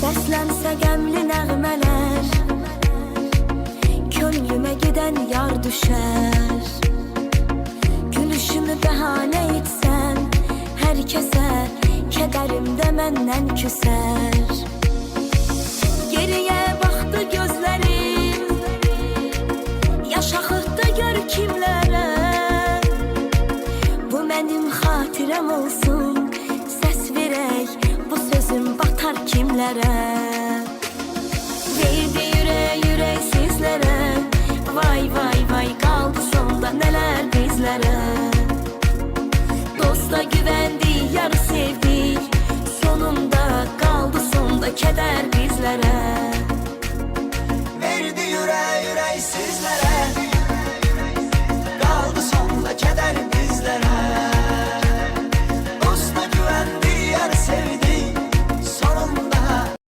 Səslənsə qəmli nəğmələr, könlümə gedən yar düşər. Gülüşümü bəhanə etsəm, hər kəsə kədərimdə məndən küsər. Geriyə baxdı gözlərim, yaş axıtdı gör kimlərə. Bu mənim xatirəm olsun, səs verək, bu sözüm batar kimlərə. Verdi yürək sizlərə, vay vay vay, qaldı sonda nələr bizlərə. Dosta güvən